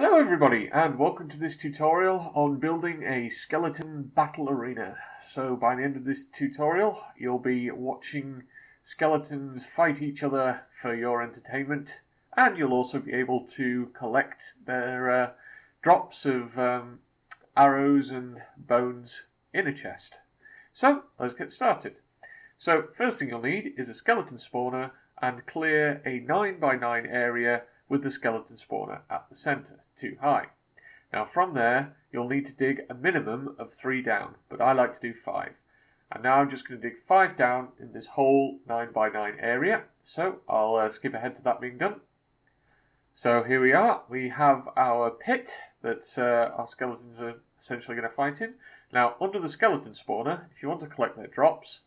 Hello everybody and welcome to this tutorial on building a skeleton battle arena. So by the end of this tutorial you'll be watching skeletons fight each other for your entertainment, and you'll also be able to collect their drops of arrows and bones in a chest. So let's get started. So first thing you'll need is a skeleton spawner and clear a 9x9 area with the skeleton spawner at the centre, 2 high. Now from there, you'll need to dig a minimum of 3 down, but I like to do 5. And now I'm just going to dig 5 down in this whole 9x9 area, so I'll skip ahead to that being done. So here we are, we have our pit that our skeletons are essentially going to fight in. Now under the skeleton spawner, if you want to collect their drops,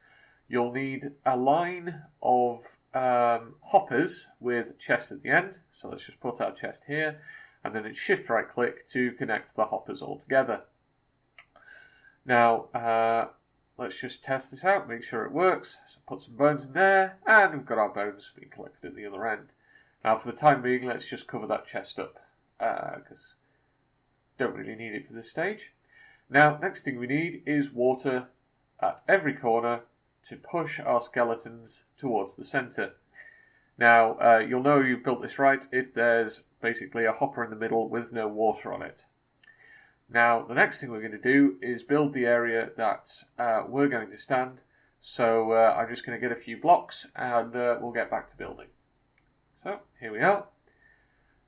you'll need a line of hoppers with a chest at the end. So let's just put our chest here, and then it's shift right click to connect the hoppers all together. Now let's just test this out, make sure it works. So put some bones in there, and we've got our bones being collected at the other end. Now for the time being, let's just cover that chest up because don't really need it for this stage. Now next thing we need is water at every corner to push our skeletons towards the centre. Now, you'll know you've built this right if there's basically a hopper in the middle with no water on it. Now, the next thing we're going to do is build the area that we're going to stand. So I'm just going to get a few blocks and we'll get back to building. So, here we are.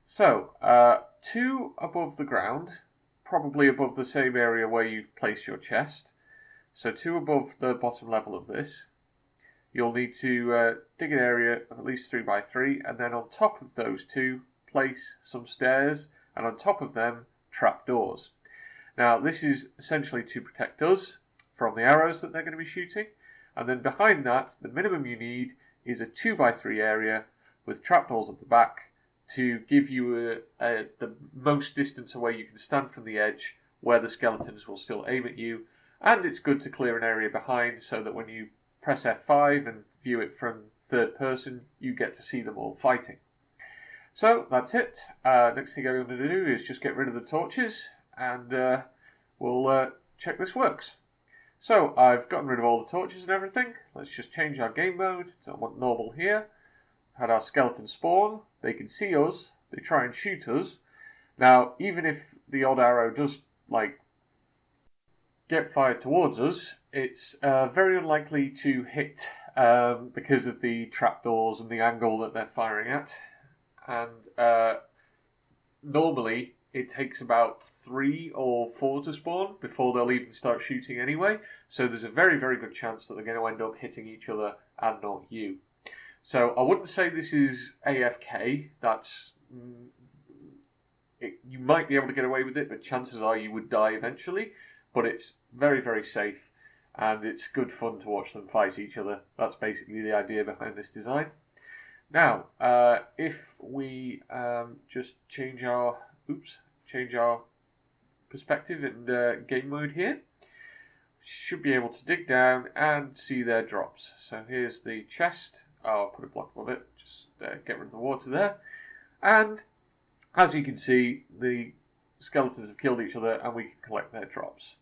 So, 2 above the ground, probably above the same area where you've placed your chest. So 2 above the bottom level of this. You'll need to dig an area of at least 3x3, and then on top of those 2, place some stairs, and on top of them, trapdoors. Now this is essentially to protect us from the arrows that they're going to be shooting, and then behind that, the minimum you need is a 2x3 area with trapdoors at the back to give you the most distance away you can stand from the edge where the skeletons will still aim at you. And it's good to clear an area behind so that when you press F5 and view it from third person, you get to see them all fighting. So that's it. Next thing I'm going to do is just get rid of the torches and we'll check this works. So I've gotten rid of all the torches and everything. Let's just change our game mode to normal here. Had our skeleton spawn. They can see us. They try and shoot us. Now, even if the odd arrow does get fired towards us, it's very unlikely to hit because of the trapdoors and the angle that they're firing at. And normally it takes about 3 or 4 to spawn before they'll even start shooting anyway. So there's a very, very good chance that they're going to end up hitting each other and not you. So I wouldn't say this is AFK. That's you might be able to get away with it, but chances are you would die eventually. But it's very, very safe, and it's good fun to watch them fight each other. That's basically the idea behind this design. Now, if we just change our perspective and game mode here, should be able to dig down and see their drops. So here's the chest. I'll put a block above it, just get rid of the water there. And as you can see, the skeletons have killed each other and we can collect their drops.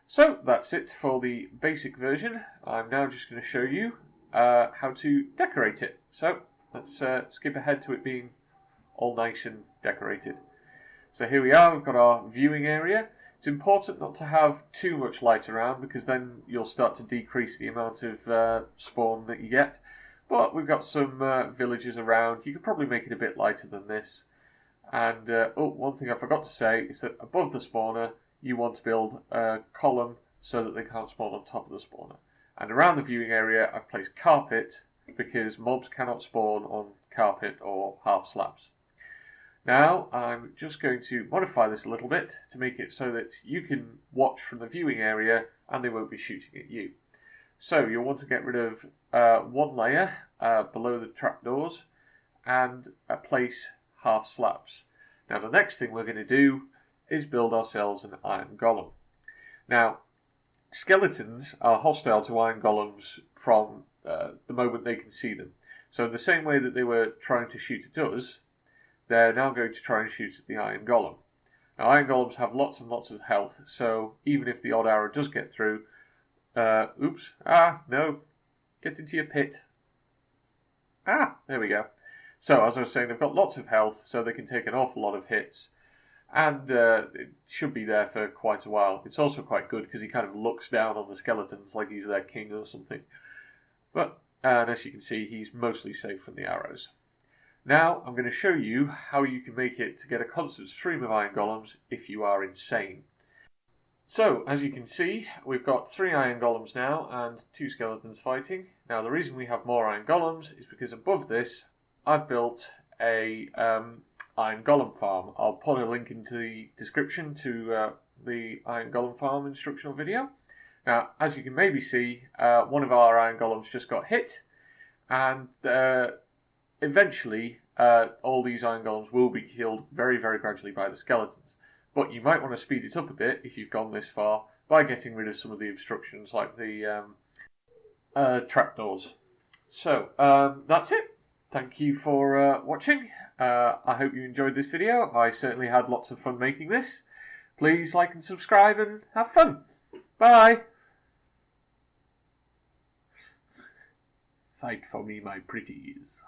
So that's it for the basic version. I'm now just going to show you how to decorate it. So let's skip ahead to it being all nice and decorated. So here we are, we've got our viewing area. It's important not to have too much light around because then you'll start to decrease the amount of spawn that you get. But we've got some villagers around. You could probably make it a bit lighter than this. And one thing I forgot to say is that above the spawner, you want to build a column so that they can't spawn on top of the spawner. And around the viewing area, I've placed carpet because mobs cannot spawn on carpet or half slabs. Now, I'm just going to modify this a little bit to make it so that you can watch from the viewing area and they won't be shooting at you. So you'll want to get rid of one layer below the trapdoors and place half slabs. Now the next thing we're going to do is build ourselves an iron golem. Now, skeletons are hostile to iron golems from the moment they can see them. So in the same way that they were trying to shoot at us, they're now going to try and shoot at the iron golem. Now, iron golems have lots and lots of health, so even if the odd arrow does get through, oops, no, get into your pit. There we go. So, as I was saying, they've got lots of health, so they can take an awful lot of hits, and it should be there for quite a while. It's also quite good because he kind of looks down on the skeletons like he's their king or something. But, as you can see, he's mostly safe from the arrows. Now, I'm going to show you how you can make it to get a constant stream of iron golems if you are insane. So, as you can see, we've got 3 iron golems now and 2 skeletons fighting. Now, the reason we have more iron golems is because above this, I've built a iron golem farm. I'll put a link into the description to the iron golem farm instructional video. Now, as you can maybe see, one of our iron golems just got hit, and eventually all these iron golems will be killed very, very gradually by the skeletons. But you might want to speed it up a bit if you've gone this far by getting rid of some of the obstructions like the trapdoors. So, that's it. Thank you for watching. I hope you enjoyed this video. I certainly had lots of fun making this. Please like and subscribe and have fun. Bye! Fight for me, my pretties.